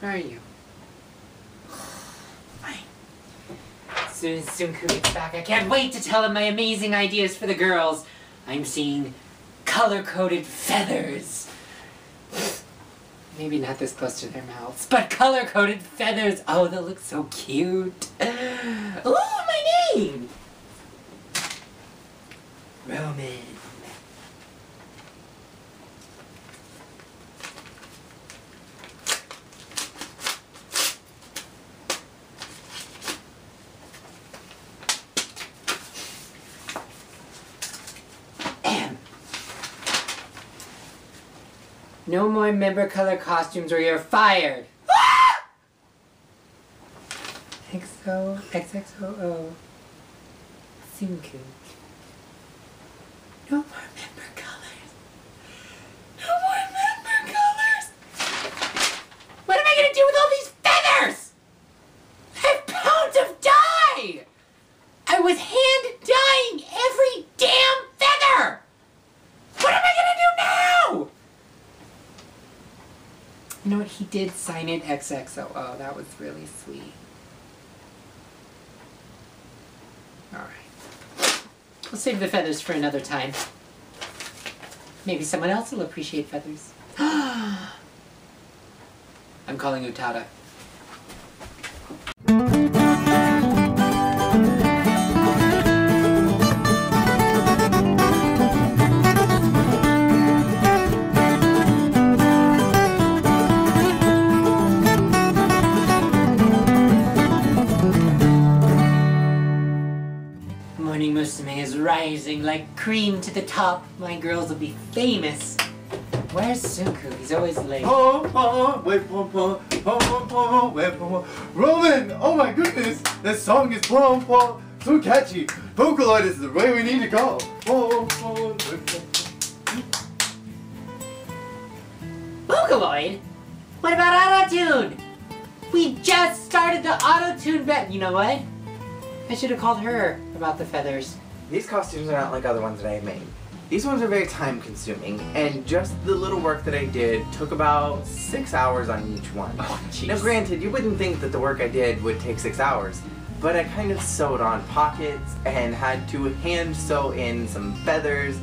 How are you? Fine. As soon as Sunku gets back, I can't wait to tell him my amazing ideas for the girls. I'm seeing color-coded feathers. Maybe not this close to their mouths, but color-coded feathers. Oh, they'll look so cute. Ooh, my name! Roman. No more member color costumes or you're fired. Ah! XOXOO. Sunku. No more member colors. No more member colors. What am I gonna do with all these feathers? I have pounds of dye. I was hand dyeing every damn feather. What am I gonna do now? You know what? He did sign it XXOO. That was really sweet. Alright. We'll save the feathers for another time. Maybe someone else will appreciate feathers. I'm calling Utada. Morning Musume is rising like cream to the top. My girls will be famous. Where's Sunku? He's always late. Roman! Oh my goodness! This song is so catchy. Vocaloid is the way we need to go. Vocaloid? What about auto-tune? We just started the auto-tune bet. You know what? I should have called her about the feathers. These costumes are not like other ones that I made. These ones are very time consuming, and just the little work that I did took about 6 hours on each one. Oh, jeez. Now granted, you wouldn't think that the work I did would take 6 hours, but I kind of sewed on pockets and had to hand sew in some feathers.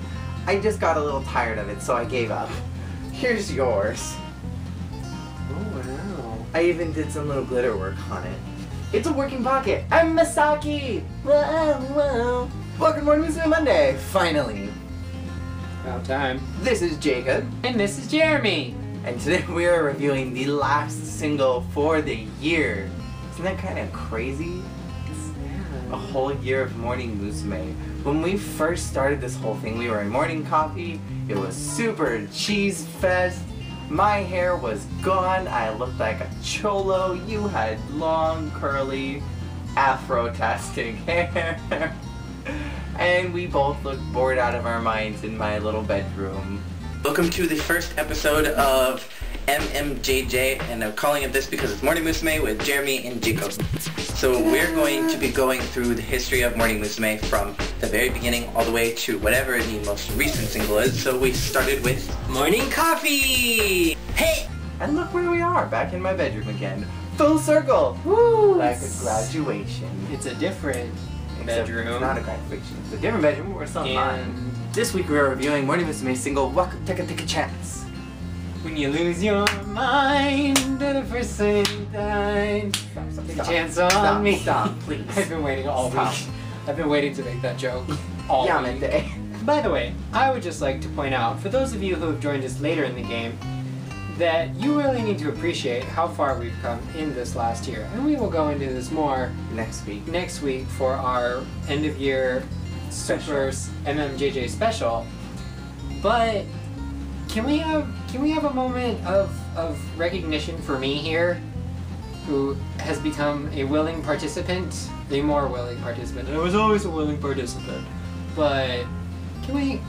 I just got a little tired of it, so I gave up. Here's yours. Oh, wow. I even did some little glitter work on it. It's a working pocket. I'm Masaki! Whoa, whoa. Welcome to Morning Musume Monday, finally. About time. This is Jacob. And this is Jeremy. And today we are reviewing the last single for the year. Isn't that kind of crazy? Yeah. A whole year of Morning Musume. When we first started this whole thing, we were in morning coffee. It was super cheese fest. My hair was gone. I looked like a cholo. You had long, curly, afro-tastic hair. And we both looked bored out of our minds in my little bedroom. Welcome to the first episode of MMJJ, and I'm calling it this because it's Morning Musume with Jeremy and Jacob. So we're going to be going through the history of Morning Musume from the very beginning all the way to whatever the most recent single is. So we started with Morning Coffee! Hey! And look where we are, back in my bedroom again. Full circle! Woo! Like a graduation. It's a different Except bedroom. It's not a graduation. It's a different bedroom, but we're still in mine. And This week we are reviewing Morning Musume's single Wakuteka Take. when you lose your mind at a first time, take a chance on me. Stop, please. I've been waiting all Stop. week. I've been waiting to make that joke all week. Yamete. By the way, I would just like to point out, for those of you who have joined us later in the game, that you really need to appreciate how far we've come in this last year. And we will go into this more Next week. for our end of year super MMJJ special. But can we have a moment of recognition for me here, who has become a willing participant, a more willing participant. I was always a willing participant. But can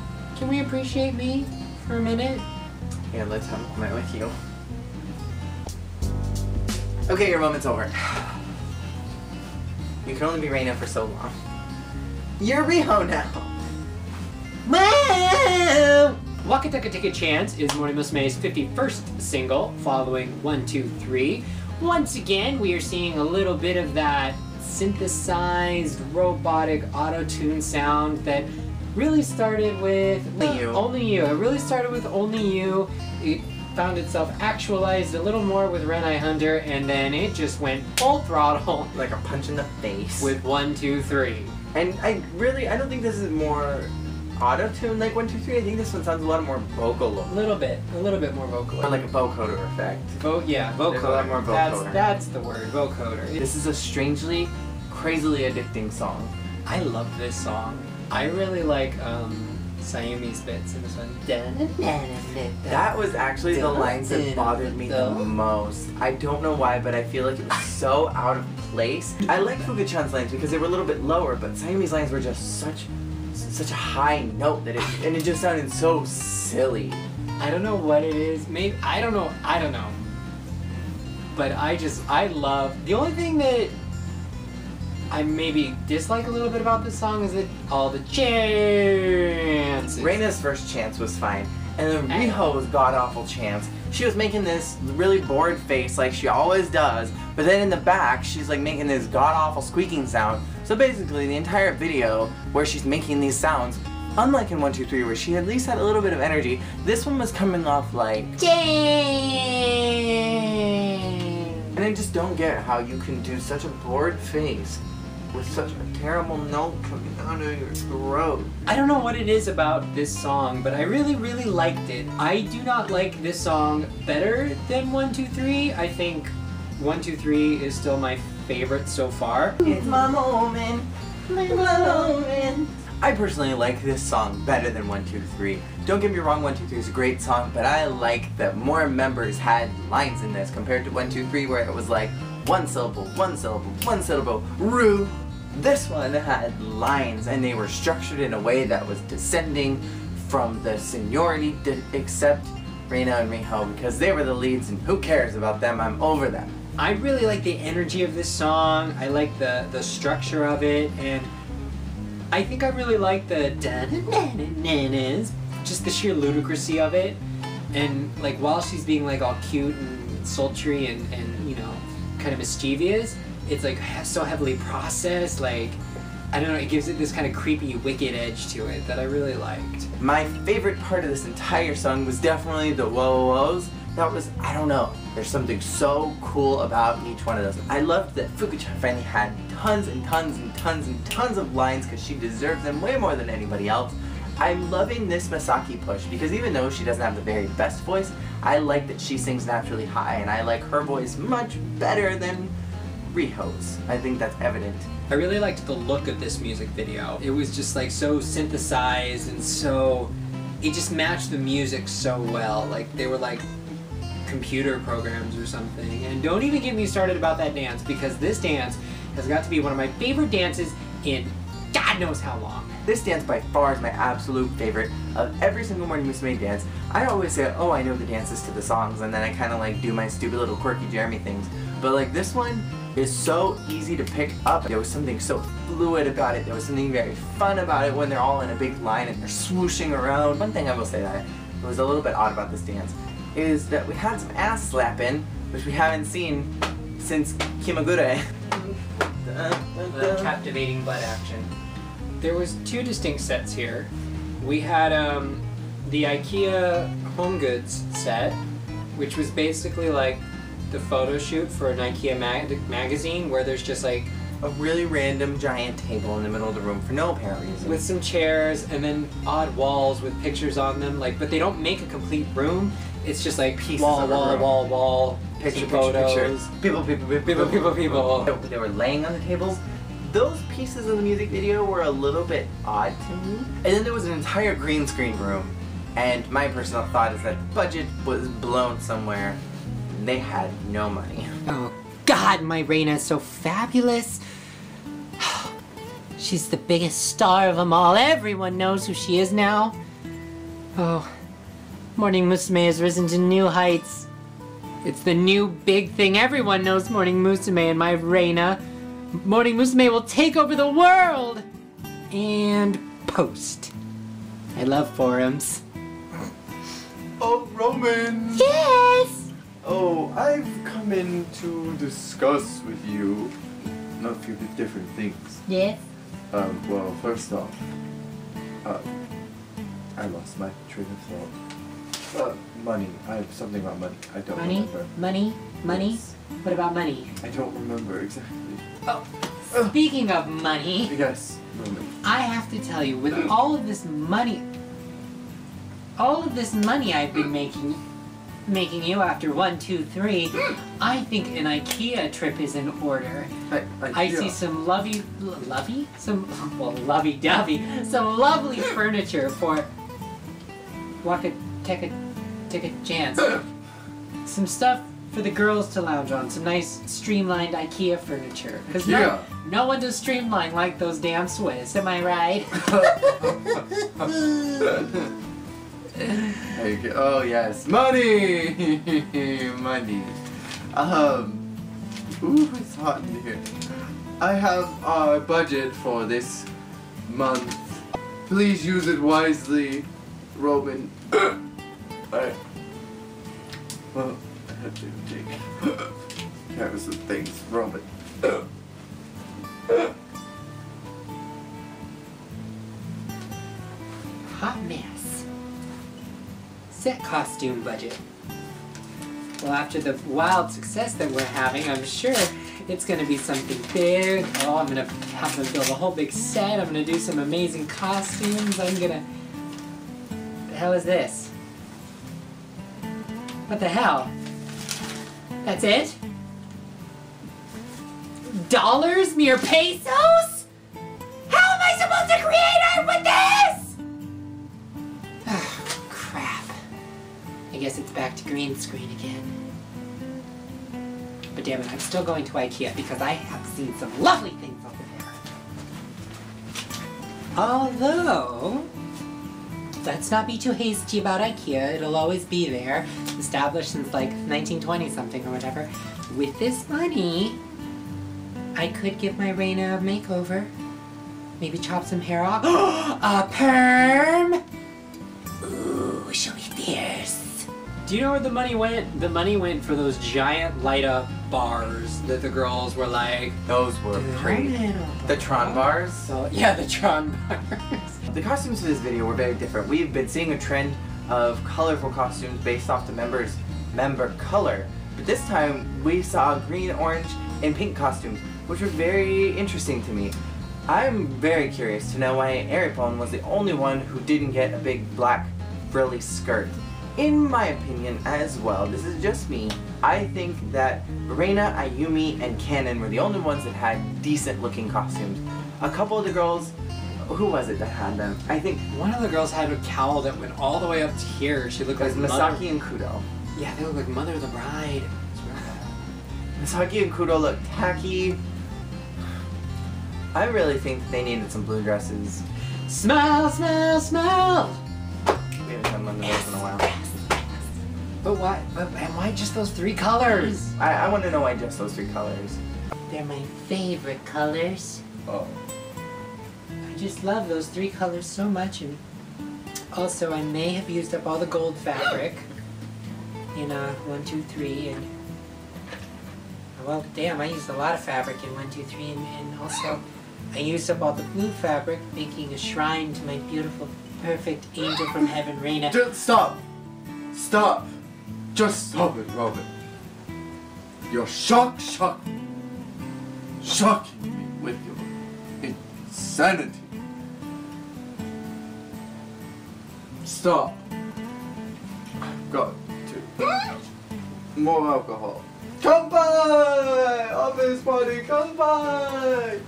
we appreciate me for a minute? Here, let's have a moment with you. Okay, your moment's over. You can only be Reina for so long. You're Riho now. Wow! Wakuteka Take is Morning Musume's 51st single, following 1, 2, 3, once again, we are seeing a little bit of that synthesized, robotic, auto-tune sound that really started with Only You. It really started with Only You. It found itself actualized a little more with Ren I Hunter, and then it just went full throttle. Like a punch in the face. With 1, 2, 3. And I don't think this is more auto-tune like 1, 2, 3. I think this one sounds a lot more vocal. A little bit more vocal. Or like a vocoder effect. Vocoder. There's a lot more vocoder. That's the word, vocoder. This is a strangely, crazily addicting song. I love this song. I really like Sayumi's bits in this one. That was actually the lines that bothered me the most. I don't know why, but I feel like it was so out of place. I like Fuga-chan's lines because they were a little bit lower, but Sayumi's lines were just such a high note that it just sounded so silly. I don't know what it is. Maybe I don't know. But I love the only thing that I maybe dislike a little bit about this song is that all the chants. Reina's first chance was fine, and then Riho's god-awful chants. She was making this really bored face like she always does, but then in the back she's like making this god-awful squeaking sound. So basically the entire video where she's making these sounds, unlike in 1, 2, 3 where she at least had a little bit of energy, this one was coming off like and I just don't get how you can do such a bored face with such a terrible note coming out of your throat. I don't know what it is about this song, but I really, really liked it. I do not like this song better than 1, 2, 3. I think 1, 2, 3 is still my favorite so far. It's my moment, my moment. I personally like this song better than 1, 2, 3. Don't get me wrong, 1, 2, 3 is a great song, but I like that more members had lines in this compared to 1, 2, 3 where it was like one syllable, one syllable, one syllable, Ru. This one had lines and they were structured in a way that was descending from the seniority except Reina and Riho because they were the leads and who cares about them, I'm over them. I really like the energy of this song, I like the structure of it, and I think I really like the da-na-na-na-na-nas, just the sheer ludicrousy of it, and like while she's being like all cute and sultry and you know, kind of mischievous, it's like so heavily processed, like, I don't know, it gives it this kind of creepy, wicked edge to it that I really liked. My favorite part of this entire song was definitely the whoa-whoas. That was, I don't know, there's something so cool about each one of those. I loved that Fuga-chan finally had tons and tons and tons and tons of lines because she deserves them way more than anybody else. I'm loving this Masaki push because even though she doesn't have the very best voice, I like that she sings naturally high and I like her voice much better than Riho's. I think that's evident. I really liked the look of this music video. It was just like so synthesized and so, it just matched the music so well. Like they were like computer programs or something. And don't even get me started about that dance because this dance has got to be one of my favorite dances in God knows how long. This dance by far is my absolute favorite of every single Morning Musume dance. I always say, oh, I know the dances to the songs, and then I kind of like do my stupid little quirky Jeremy things. But like this one is so easy to pick up. There was something so fluid about it. There was something very fun about it when they're all in a big line and they're swooshing around. One thing I will say that was a little bit odd about this dance is that we had some ass slapping, which we haven't seen since Kimagure. The captivating butt action. There was two distinct sets here. We had the IKEA home goods set, which was basically like the photo shoot for an IKEA magazine where there's just like a really random giant table in the middle of the room for no apparent reason. With some chairs and then odd walls with pictures on them, like, but they don't make a complete room. It's just like pieces wall, of wall, room. wall, Picture, photos. People. People. They were laying on the tables. Those pieces of the music video were a little bit odd to me. And then there was an entire green screen room. And my personal thought is that the budget was blown somewhere. And they had no money. Oh God, my Reina is so fabulous. She's the biggest star of them all. Everyone knows who she is now. Oh, Morning Musume has risen to new heights. It's the new big thing. Everyone knows Morning Musume and my Reina. Morning Musume will take over the world! And post. I love forums. Oh, Roman! Yes! Oh, I've come in to discuss with you a few different things. Yes. Well, first off, I lost my train of thought. Money. I have something about money. I don't remember. Money? Yes. What about money? I don't remember exactly. Oh, speaking of money, Yes, Roman. I have to tell you, with all of this money I've been making you after 1, 2, 3, I think an IKEA trip is in order. I see some lovey-dovey, some lovely furniture for Wakuteka Take. Some stuff for the girls to lounge on, some nice streamlined IKEA furniture. Because no one does streamline like those damn Swiss, am I right? Oh yes, money! Money. Ooh, it's hot in here. I have a budget for this month. Please use it wisely, Roman. Well, I have to take care of some things, Roman. Hot mess. Set costume budget. Well, after the wild success that we're having, I'm sure it's going to be something big. Oh, I'm going to have them build a whole big set. I'm going to do some amazing costumes. I'm going to... The hell is this? What the hell? That's it? Dollars? Mere pesos? How am I supposed to create art with this? Oh, crap. I guess it's back to green screen again. But damn it, I'm still going to IKEA because I have seen some lovely things over there. Although, let's not be too hasty about IKEA. It'll always be there. Established since like 1920 something or whatever. With this money, I could give my Reina a makeover. Maybe chop some hair off. A perm! Ooh, she'll be fierce. Do you know where the money went? The money went for those giant light-up bars that the girls were like... Those were pretty. The Tron bars? So, yeah, the Tron bars. The costumes for this video were very different. We've been seeing a trend of colorful costumes based off the member color. But this time, we saw green, orange, and pink costumes, which were very interesting to me. I'm very curious to know why Aripon was the only one who didn't get a big black frilly skirt. In my opinion as well, this is just me, I think that Reina, Ayumi, and Kanon were the only ones that had decent looking costumes. A couple of the girls, who was it that had them? I think one of the girls had a cowl that went all the way up to here. She looked like Misaki and Kudo. Yeah, they look like Mother of the Bride. Misaki and Kudo look tacky. I really think they needed some blue dresses. Smile, smile, smile! We haven't done one of those in a while. But why? And why just those 3 colors? I want to know why just those 3 colors. They're my favorite colors. Oh. I just love those 3 colors so much, and also I may have used up all the gold fabric in 1, 2, 3, and well, damn, I used a lot of fabric in 1, 2, 3, and also I used up all the blue fabric, making a shrine to my beautiful, perfect angel from heaven, Reina. Just stop! Stop! Just stop it, Robin. You're shocking me with your insanity. Stop. I've got to. More alcohol. Come by! Office party, come by!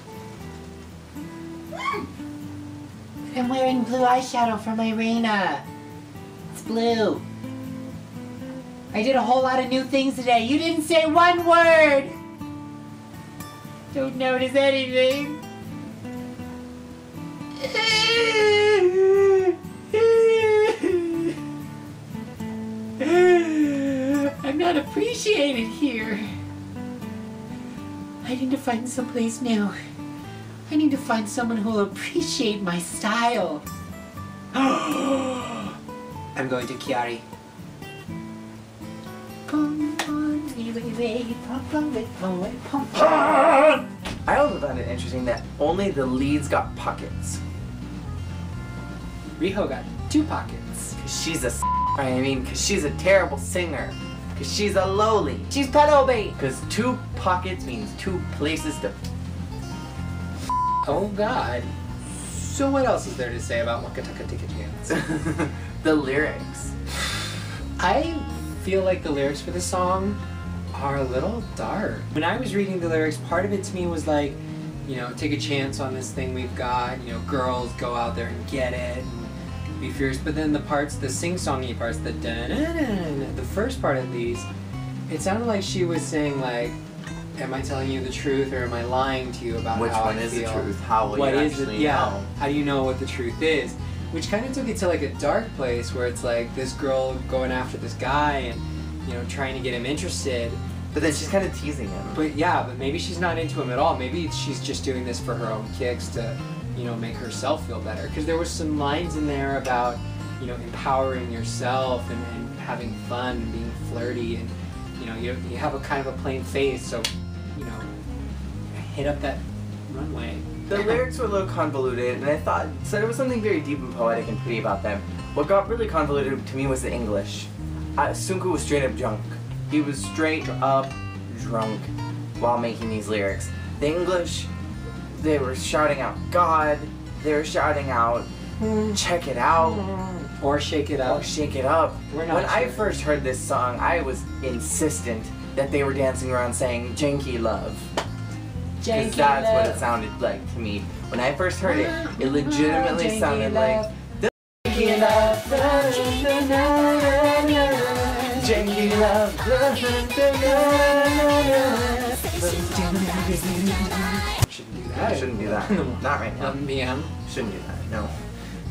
I'm wearing blue eyeshadow for my Reina. It's blue. I did a whole lot of new things today. You didn't say one word. Don't notice anything. I'm not appreciated here. I need to find someplace new. I need to find someone who will appreciate my style. I'm going to Chiari. I also found it interesting that only the leads got pockets. Riho got 2 pockets. Cause she's a cause she's a terrible singer. Cause she's a lowly. She's pedo bait. Cause 2 pockets means 2 places to. Oh God. So what else is there to say about Wakuteka Take Chance? The lyrics. I feel like the lyrics for the song are a little dark. When I was reading the lyrics, part of it to me was like, you know, take a chance on this thing we've got, you know, girls go out there and get it and be fierce. But then the parts, the sing-songy parts, the da-na-na-na, the first part of these, it sounded like she was saying like, am I telling you the truth or am I lying to you about Which how one I is feel? the truth? How will What you is actually it? Yeah. know? How do you know what the truth is? Which kind of took it to like a dark place where it's like this girl going after this guy and, you know, trying to get him interested. But then she's kind of teasing him. But yeah, but maybe she's not into him at all. Maybe she's just doing this for her own kicks to, you know, make herself feel better. Because there were some lines in there about, you know, empowering yourself and having fun and being flirty and, you know, you have a kind of a plain face, so, you know, hit up that runway. The lyrics were a little convoluted, and I thought, so there was something very deep and poetic and pretty about them. What got really convoluted to me was the English. Sunku was straight up drunk. He was straight up drunk while making these lyrics. The English, they were shouting out God, they were shouting out check it out, Or shake it up. or shake it up. We're not When I sure. first heard this song, I was insistent that they were dancing around saying janky love. Because that's what it sounded like to me. When I first heard it, it legitimately sounded like the janky love. Janky love. Shouldn't do that. I shouldn't do that. Not right now. 11 p.m. Shouldn't do that. No.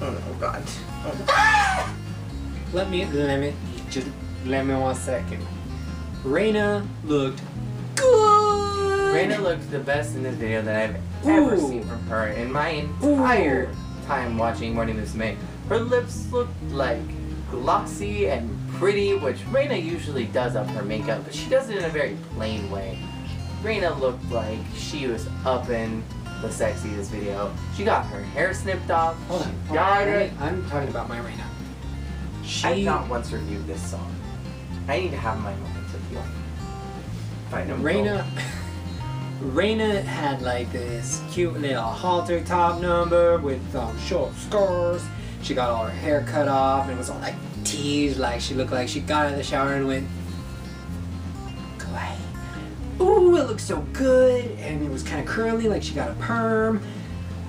Oh God. Let me 1 second. Reina looked good. Reina looked the best in this video that I've ever Ooh. seen from her in my entire time watching Morning Musume. Her lips looked like glossy and pretty, which Reina usually does up her makeup, but she does it in a very plain way. Reina looked like she was up in the sexy this video. She got her hair snipped off. Hold on. She got it. I'm talking about my Reina. I've not once reviewed this song. I need to have my moments with you. Find them. Reina had like this cute little halter top number with short skirts. She got all her hair cut off and it was all like teased, like she looked like she got out of the shower and went, "Kawaii. Ooh, it looks so good." And it was kind of curly, like she got a perm.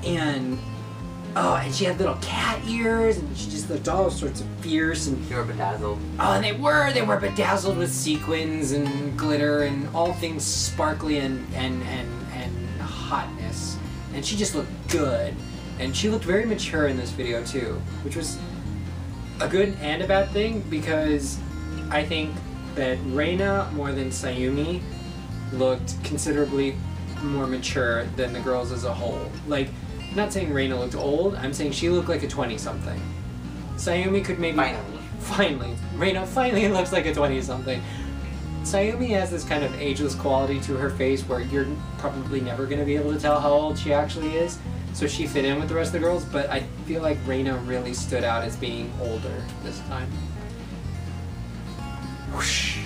And and she had little cat ears and she just looked all sorts of fierce and You were bedazzled. oh, and they were bedazzled with sequins and glitter and all things sparkly and hotness. And she just looked good. And she looked very mature in this video too, which was a good and a bad thing because I think that Reina more than Sayumi looked considerably more mature than the girls as a whole. Like, I'm not saying Reina looked old, I'm saying she looked like a 20-something. Sayumi could maybe... Finally. Reina finally looks like a 20-something. Sayumi has this kind of ageless quality to her face where you're probably never going to be able to tell how old she actually is. So she fit in with the rest of the girls, but I feel like Reina really stood out as being older this time. Whoosh.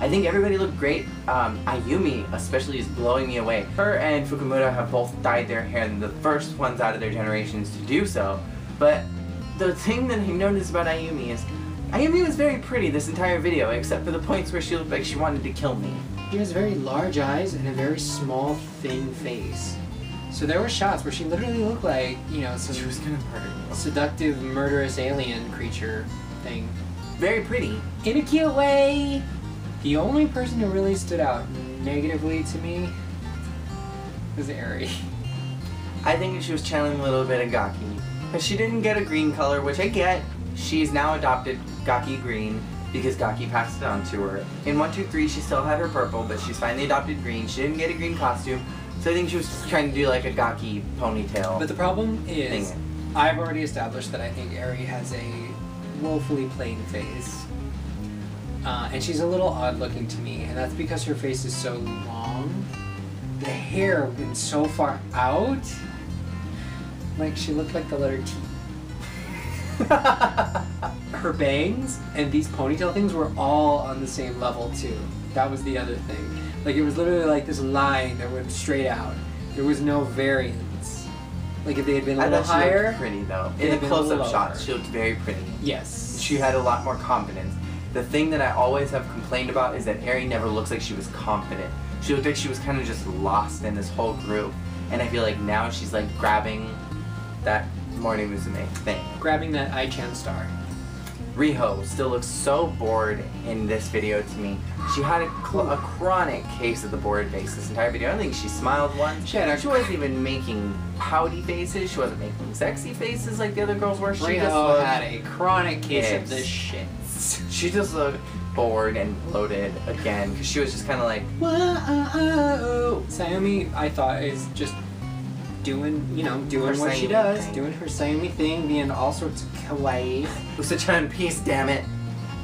I think everybody looked great. Ayumi especially is blowing me away. Her and Fukumura have both dyed their hair, and the first ones out of their generations to do so. But the thing that I noticed about Ayumi is Ayumi was very pretty this entire video, except for the points where she looked like she wanted to kill me. She has very large eyes and a very small, thin face. So there were shots where she literally looked like, you know, some She was gonna murder you. seductive, murderous alien creature thing. Very pretty. In a cute way! The only person who really stood out negatively to me was Eri. I think she was channeling a little bit of Gaki. But she didn't get a green color, which I get. She's now adopted Gaki green because Gaki passed it on to her. In 1, 2, 3, she still had her purple, but she's finally adopted green. She didn't get a green costume, so I think she was trying to do like a Gaki ponytail. But the problem is, thing. I've already established that I think Eri has a woefully plain face. And she's a little odd looking to me, and that's because her face is so long. The hair went so far out. Like, she looked like the letter T. Her bangs and these ponytail things were all on the same level too. That was the other thing. Like, it was literally like this line that went straight out. There was no variance. Like, if they had been a little higher. She looked pretty though. In the close-up shots, she looked very pretty. Yes. She had a lot more confidence. The thing that I always have complained about is that Ari never looks like she was confident. She looked like she was kind of just lost in this whole group. And I feel like now she's like grabbing that Morning Musume thing. Grabbing that I-chan star. Riho still looks so bored in this video to me. She had a chronic case of the bored face this entire video. I don't think she smiled once. She wasn't even making pouty faces. She wasn't making sexy faces like the other girls were. She Riho had a chronic case of the shits. She just looked bored and bloated again because she was just kind of like, whoa. Sayumi, I thought, is just doing what she does, doing her Sayumi thing, being all sorts of kawaii. Usa-chan, peace, damn it.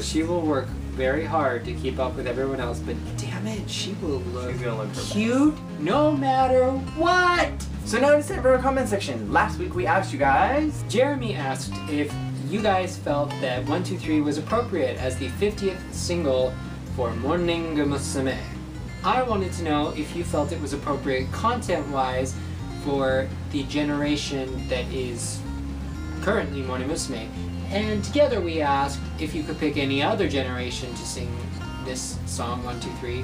She will work very hard to keep up with everyone else, but damn it, she will look cute no matter what. So now it's time for our comment section. Last week we asked you guys. Jeremy asked if you guys felt that 123 was appropriate as the 50th single for Morning Musume. I wanted to know if you felt it was appropriate content-wise for the generation that is currently Morning Musume. And together we asked if you could pick any other generation to sing this song, 123,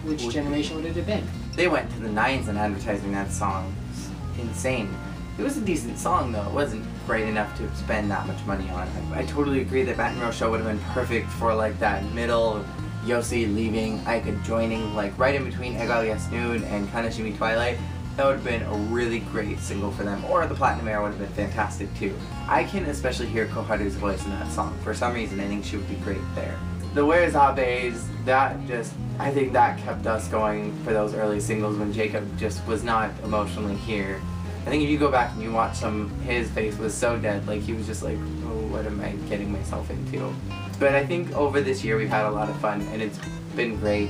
which generation would it have been? They went to the nines in advertising that song. It's insane. It was a decent song though. It wasn't great enough to spend that much money on. I totally agree that Baton Rouge Show would have been perfect for like that middle Yossi leaving, Aika joining, like right in between Egal Yasnud and Kanashimi Twilight. That would have been a really great single for them. Or the Platinum Era would have been fantastic too. I can especially hear Koharu's voice in that song. For some reason, I think she would be great there. The Where's Abe's, I think that kept us going for those early singles when Jacob just was not emotionally here. I think if you go back and you watch his face was so dead, like he was just like, oh, what am I getting myself into? But I think over this year we've had a lot of fun and it's been great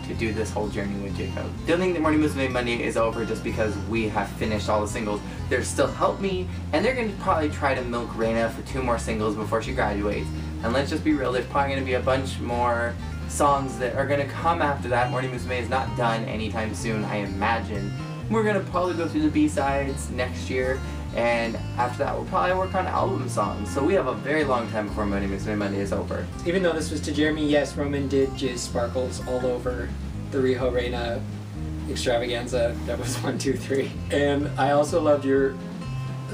to do this whole journey with Jacob. Don't think that Morning Musume Monday is over just because we have finished all the singles. There's still Help Me, and they're going to probably try to milk Reina for 2 more singles before she graduates. And let's just be real, there's probably going to be a bunch more songs that are going to come after that. Morning Musume is not done anytime soon, I imagine. We're going to probably go through the B-sides next year, and after that we'll probably work on album songs. So we have a very long time before Morning Musume Monday is over. Even though this was to Jeremy, yes, Roman did jizz sparkles all over the Riho Reina extravaganza that was 123. And I also loved your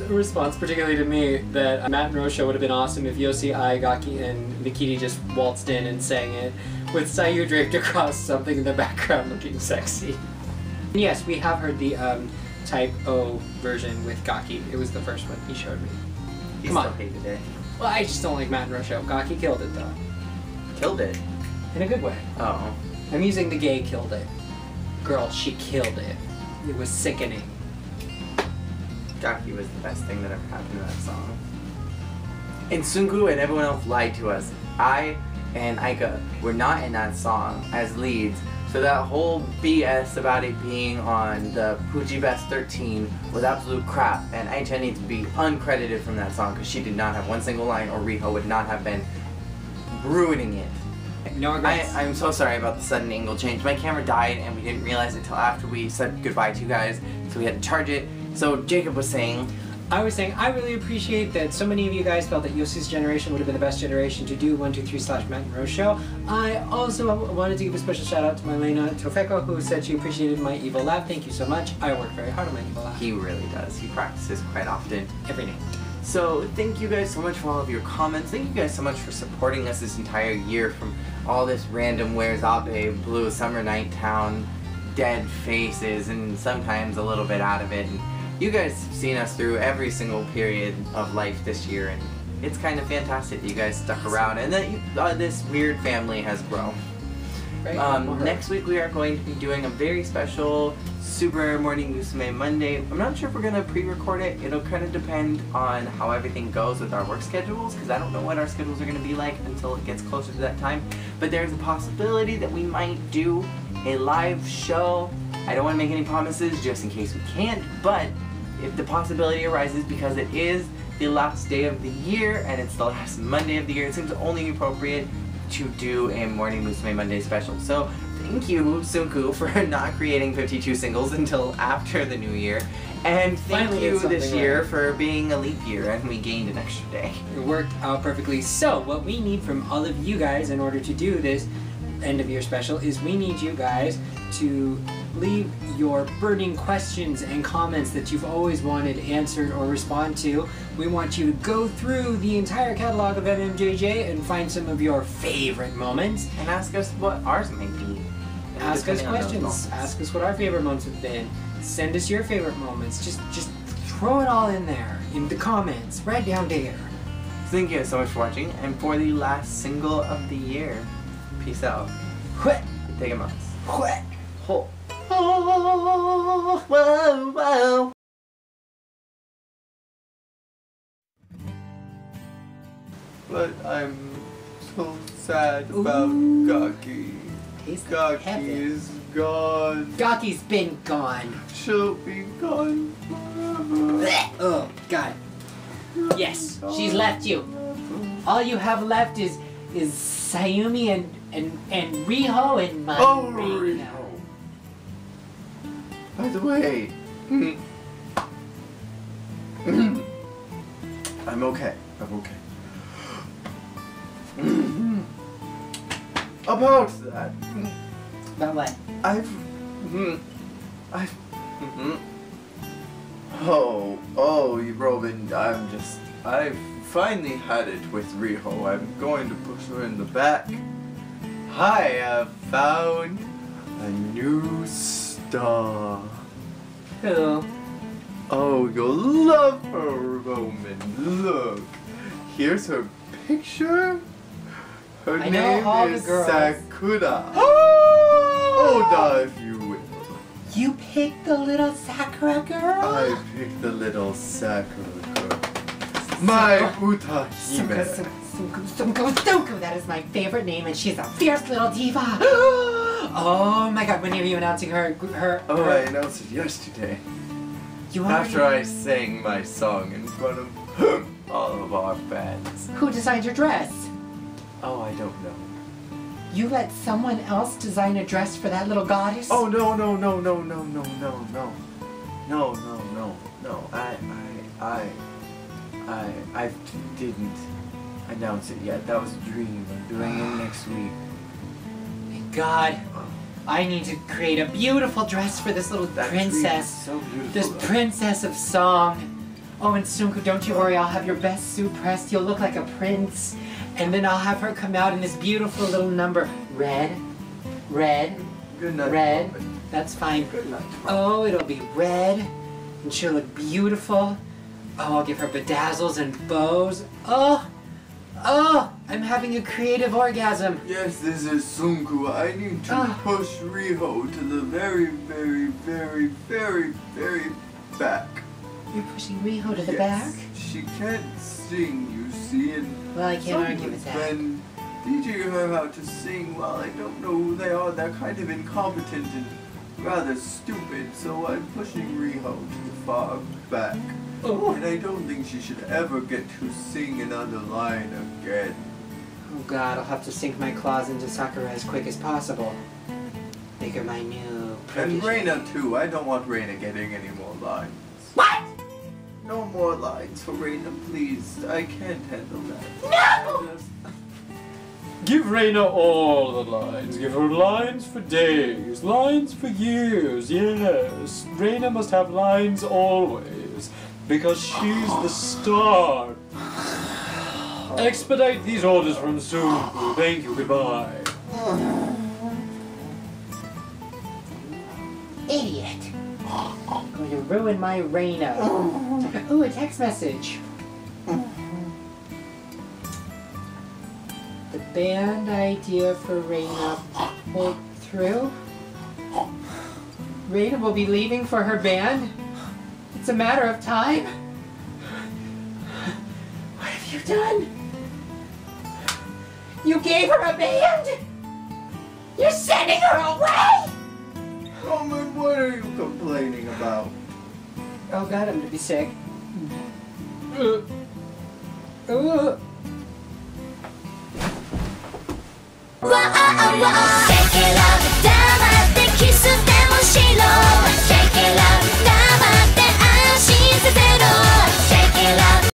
response, particularly to me, that Matt and Rose show would have been awesome if Yossi, Ai, Gaki, and Nikiti just waltzed in and sang it, with Sayu draped across something in the background looking sexy. And yes, we have heard the Type O version with Gaki. It was the first one he showed me. He Come still on. hated it. Well, I just don't like Matt and Rose show. Gaki killed it though. Killed it? In a good way. Oh. I'm using the gay killed it. Girl, she killed it. It was sickening. Gaki was the best thing that ever happened to that song. And Sungu and everyone else lied to us. I and Aika were not in that song as leads, so that whole BS about it being on the Fuji Best 13 was absolute crap, and Aika needs to be uncredited from that song because she did not have one single line, or Riho would not have been ruining it. No regrets. I'm so sorry about the sudden angle change. My camera died and we didn't realize it till after we said goodbye to you guys, so we had to charge it. So Jacob was saying, I was saying, I really appreciate that so many of you guys felt that Yossi's generation would have been the best generation to do 123/Matt and Rose show. I also wanted to give a special shout out to my Lena Tofeko, who said she appreciated my evil laugh. Thank you so much. I work very hard on my evil laugh. he really does. He practices quite often. Every day. So thank you guys so much for all of your comments. Thank you guys so much for supporting us this entire year, from all this random Where's Abe, Blue Summer Night Town, dead faces, and sometimes a little bit out of it. And you guys have seen us through every single period of life this year, and it's kind of fantastic that you guys stuck around and that this weird family has grown. right? Next week we are going to be doing a very special Super Morning Musume Monday. I'm not sure if we're going to pre-record it. It'll kind of depend on how everything goes with our work schedules, because I don't know what our schedules are going to be like until it gets closer to that time. But there's a possibility that we might do a live show. I don't want to make any promises just in case we can't, but if the possibility arises, because it is the last day of the year and it's the last Monday of the year, it seems only appropriate to do a Morning Musume Monday special. So thank you, Sunku, for not creating 52 singles until after the new year. And thank Finally you did this something year right. for being a leap year and we gained an extra day. It worked out perfectly. So what we need from all of you guys in order to do this end of year special is we need you guys to leave your burning questions and comments that you've always wanted answered or respond to. We want you to go through the entire catalog of MMJJ and find some of your favorite moments. And ask us what ours might be. Ask us Depending on those questions. moments. Ask us what our favorite moments have been. Send us your favorite moments. Just throw it all in there, in the comments, right down there. Thank you so much for watching, and for the last single of the year, peace out. What? Take a mouse. What? Ho. Oh, whoa, whoa. But I'm so sad about Ooh. Gaki. Taste of Gaki heaven. is gone. Gaki's been gone. She'll be gone forever. Blech. Oh, God. Yes, she's left you. All you have left is Sayumi and Riho and my Oh, Reno. By the way, I'm okay. I'm okay. About that, About what? I've oh, Robin, I've finally had it with Riho. I'm going to push her in the back. I have found a new star. Who? Oh, you'll love her, Roman. Look, here's her picture. Her I know name all the is girls. Sakura. Oh, if you will. You picked the little Sakura girl? I picked the little Sakura girl. My Utahime. Sunku, that is my favorite name, and she's a fierce little diva. Oh my God! When are you announcing her? Oh, I announced it yesterday. You After already- I sang my song in front of all of our fans. Who designed your dress? Oh, I don't know. You let someone else design a dress for that little goddess? Oh, no. I didn't announce it yet. That was a dream. I'm doing it next week. Thank God. I need to create a beautiful dress for this little That dream is princess. so beautiful. This though. princess of song. Oh, and Sunku, don't you worry. I'll have your best suit pressed. You'll look like a prince. And then I'll have her come out in this beautiful little number. Red. Good night, Red. Robin. That's fine. Good night. Oh, it'll be red. And she'll look beautiful. Oh, I'll give her bedazzles and bows. Oh, I'm having a creative orgasm. Yes, this is Sunku. I need to Ah. push Riho to the very, very, very, very, very back. You're pushing Riho to the Yes. back? She can't sing, you see, and Well, I can't argue with someone's that. been teaching her how to sing. Well, I don't know who they are. They're kind of incompetent and rather stupid, so I'm pushing Riho to the far back. Oh. And I don't think she should ever get to sing another line again. Oh God, I'll have to sink my claws into Sakura as quick as possible. Make her my new And protege. Reina too. I don't want Reina getting any more lines. What? No more lines for Reina, please. I can't handle that. No! Just- Give Reina all the lines. Give her lines for days, lines for years, yes. Reina must have lines always, because she's the star. Expedite these orders from Sunku. Thank you, goodbye. Idiot. Going to ruin my Reina. Ooh, a text message. The band idea for Reina pulled through? Raina will be leaving for her band? It's a matter of time? What have you done? You gave her a band? You're sending her away? Roman, what are you complaining about? Oh god, I'm gonna be sick. Whoa,